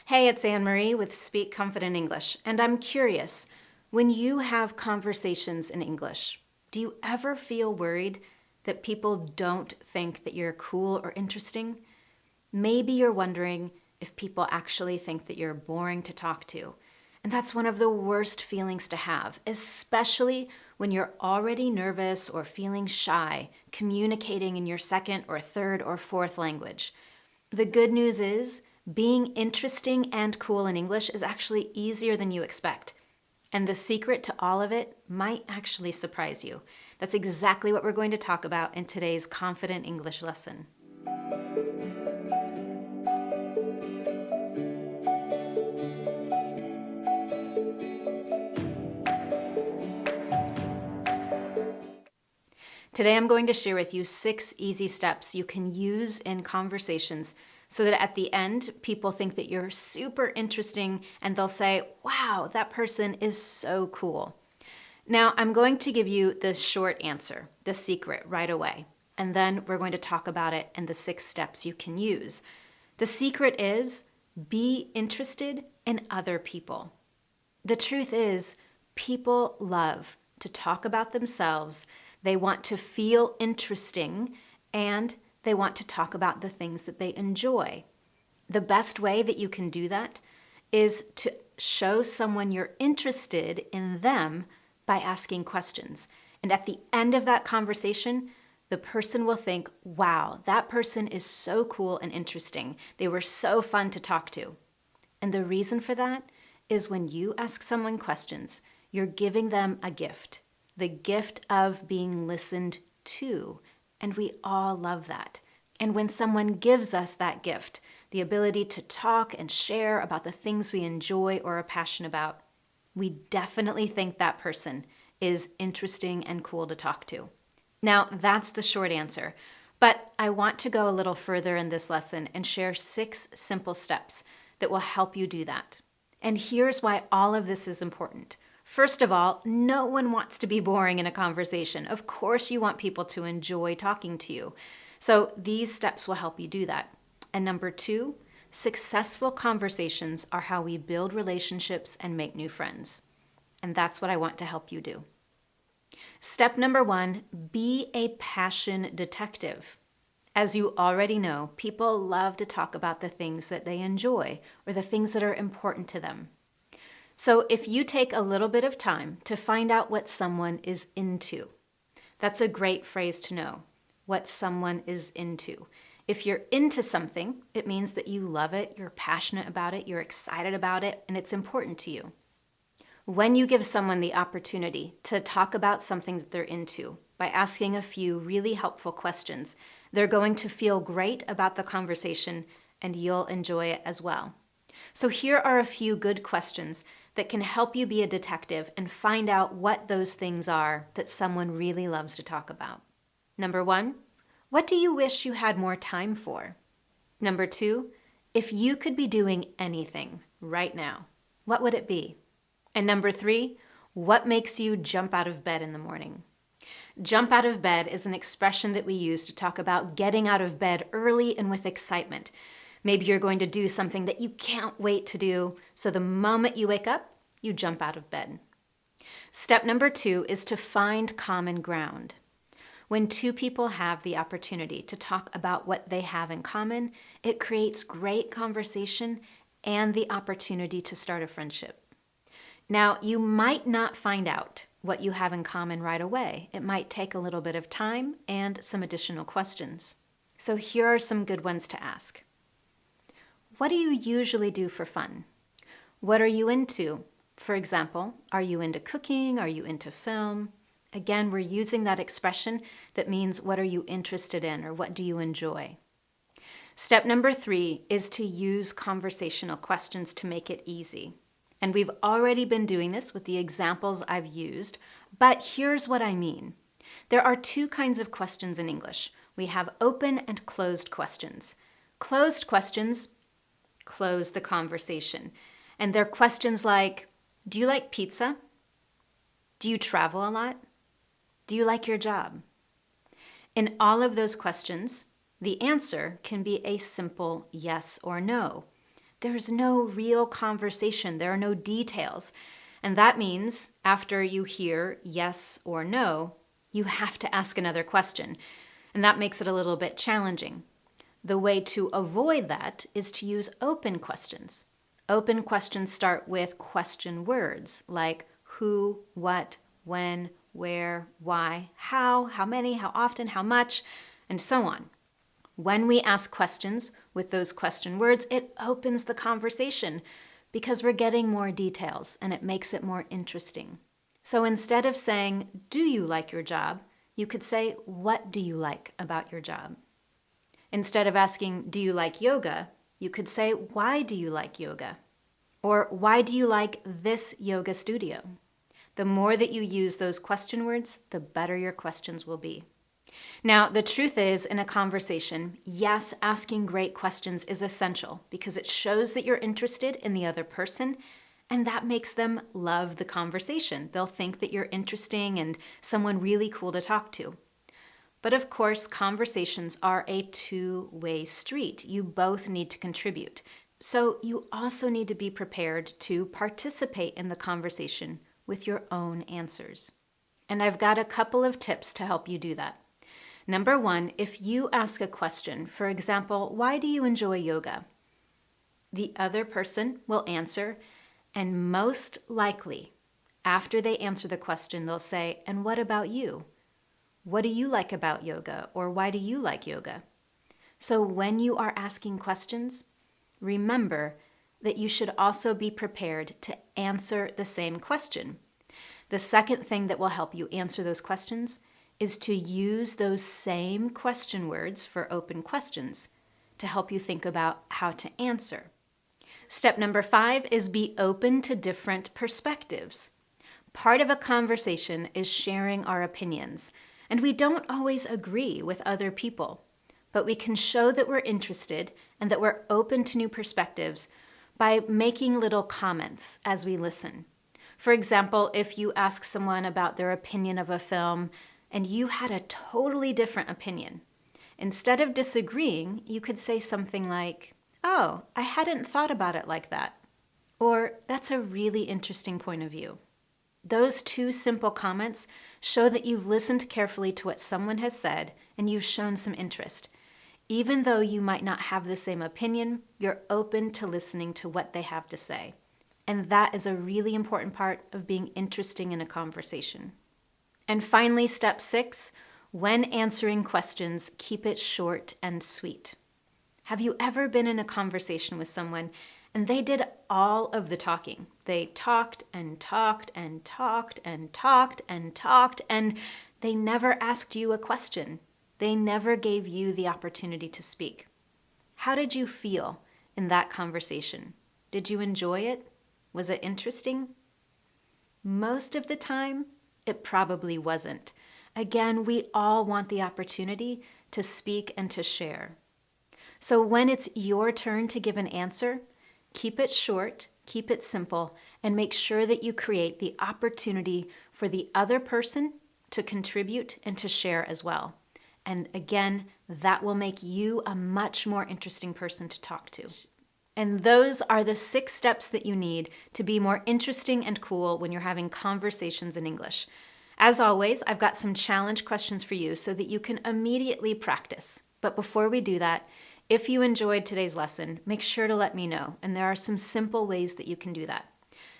Hey, it's Anne-Marie with Speak Confident English, and I'm curious, when you have conversations in English, do you ever feel worried that people don't think that you're cool or interesting? Maybe you're wondering if people actually think that you're boring to talk to. And that's one of the worst feelings to have, especially when you're already nervous or feeling shy, communicating in your second or third or fourth language. The good news is, being interesting and cool in English is actually easier than you expect. And the secret to all of it might actually surprise you. That's exactly what we're going to talk about in today's Confident English lesson. Today I'm going to share with you 6 easy steps you can use in conversations so that at the end, people think that you're super interesting and they'll say, wow, that person is so cool. Now, I'm going to give you the short answer, the secret, right away. And then we're going to talk about it and the 6 steps you can use. The secret is be interested in other people. The truth is, people love to talk about themselves. They want to feel interesting, and they want to talk about the things that they enjoy. The best way that you can do that is to show someone you're interested in them by asking questions. And at the end of that conversation, the person will think, wow, that person is so cool and interesting. They were so fun to talk to. And the reason for that is when you ask someone questions, you're giving them a gift, the gift of being listened to. And we all love that. And when someone gives us that gift, the ability to talk and share about the things we enjoy or are passionate about, we definitely think that person is interesting and cool to talk to. Now, that's the short answer, but I want to go a little further in this lesson and share 6 simple steps that will help you do that. And here's why all of this is important. First of all, no one wants to be boring in a conversation. Of course you want people to enjoy talking to you. So these steps will help you do that. And number 2, successful conversations are how we build relationships and make new friends. And that's what I want to help you do. Step number 1, be a passion detective. As you already know, people love to talk about the things that they enjoy or the things that are important to them. So if you take a little bit of time to find out what someone is into, that's a great phrase to know, what someone is into. If you're into something, it means that you love it, you're passionate about it, you're excited about it, and it's important to you. When you give someone the opportunity to talk about something that they're into by asking a few really helpful questions, they're going to feel great about the conversation and you'll enjoy it as well. So here are a few good questions that can help you be a detective and find out what those things are that someone really loves to talk about. Number 1, what do you wish you had more time for? Number 2, if you could be doing anything right now, what would it be? And number 3, what makes you jump out of bed in the morning? Jump out of bed is an expression that we use to talk about getting out of bed early and with excitement. Maybe you're going to do something that you can't wait to do, so the moment you wake up, you jump out of bed. Step number 2 is to find common ground. When 2 people have the opportunity to talk about what they have in common, it creates great conversation and the opportunity to start a friendship. Now, you might not find out what you have in common right away. It might take a little bit of time and some additional questions. So here are some good ones to ask. What do you usually do for fun? What are you into? For example, are you into cooking? Are you into film? Again, we're using that expression that means what are you interested in or what do you enjoy? Step number 3 is to use conversational questions to make it easy. And we've already been doing this with the examples I've used, but here's what I mean. There are 2 kinds of questions in English. We have open and closed questions. Closed questions close the conversation. And they're questions like, do you like pizza? Do you travel a lot? Do you like your job? In all of those questions, the answer can be a simple yes or no. There's no real conversation. There are no details. And that means after you hear yes or no, you have to ask another question. And that makes it a little bit challenging. The way to avoid that is to use open questions. Open questions start with question words like who, what, when, where, why, how many, how often, how much, and so on. When we ask questions with those question words, it opens the conversation because we're getting more details and it makes it more interesting. So instead of saying, do you like your job? You could say, what do you like about your job? Instead of asking, do you like yoga? You could say, why do you like yoga? Or why do you like this yoga studio? The more that you use those question words, the better your questions will be. Now, the truth is, in a conversation, yes, asking great questions is essential because it shows that you're interested in the other person, and that makes them love the conversation. They'll think that you're interesting and someone really cool to talk to. But of course, conversations are a two-way street. You both need to contribute. So you also need to be prepared to participate in the conversation with your own answers. And I've got a couple of tips to help you do that. Number one, if you ask a question, for example, why do you enjoy yoga? The other person will answer, and most likely, after they answer the question, they'll say, and what about you? What do you like about yoga? Or why do you like yoga? So when you are asking questions, remember that you should also be prepared to answer the same question. The second thing that will help you answer those questions is to use those same question words for open questions to help you think about how to answer. Step number 5 is be open to different perspectives. Part of a conversation is sharing our opinions, and we don't always agree with other people, but we can show that we're interested and that we're open to new perspectives by making little comments as we listen. For example, if you ask someone about their opinion of a film and you had a totally different opinion, instead of disagreeing, you could say something like, oh, I hadn't thought about it like that. Or, that's a really interesting point of view. Those two simple comments show that you've listened carefully to what someone has said and you've shown some interest. Even though you might not have the same opinion, you're open to listening to what they have to say. And that is a really important part of being interesting in a conversation. And finally, step 6, when answering questions, keep it short and sweet. Have you ever been in a conversation with someone and they did all of the talking? They talked and talked and talked and talked and talked, and they never asked you a question. They never gave you the opportunity to speak. How did you feel in that conversation? Did you enjoy it? Was it interesting? Most of the time, it probably wasn't. Again, we all want the opportunity to speak and to share. So when it's your turn to give an answer, keep it short, keep it simple, and make sure that you create the opportunity for the other person to contribute and to share as well. And again, that will make you a much more interesting person to talk to. And those are the 6 steps that you need to be more interesting and cool when you're having conversations in English. As always, I've got some challenge questions for you so that you can immediately practice. But before we do that, if you enjoyed today's lesson, make sure to let me know. And there are some simple ways that you can do that.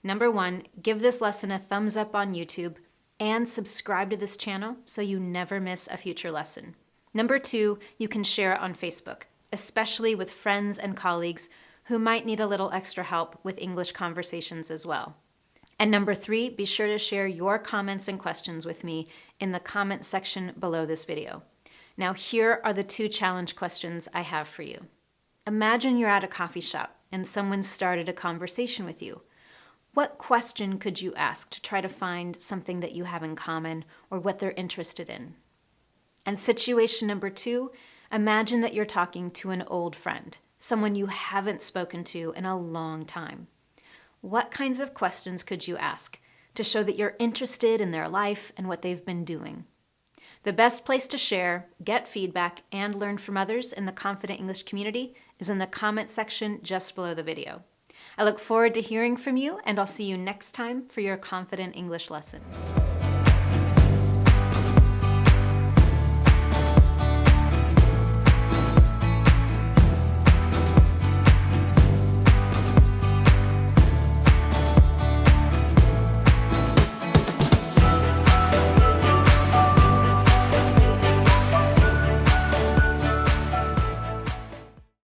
Number 1, give this lesson a thumbs up on YouTube and subscribe to this channel so you never miss a future lesson. Number 2, you can share it on Facebook, especially with friends and colleagues who might need a little extra help with English conversations as well. And number 3, be sure to share your comments and questions with me in the comment section below this video. Now here are the 2 challenge questions I have for you. Imagine you're at a coffee shop and someone started a conversation with you. What question could you ask to try to find something that you have in common or what they're interested in? And situation number 2, imagine that you're talking to an old friend, someone you haven't spoken to in a long time. What kinds of questions could you ask to show that you're interested in their life and what they've been doing? The best place to share, get feedback, and learn from others in the Confident English community is in the comment section just below the video. I look forward to hearing from you, and I'll see you next time for your confident English lesson.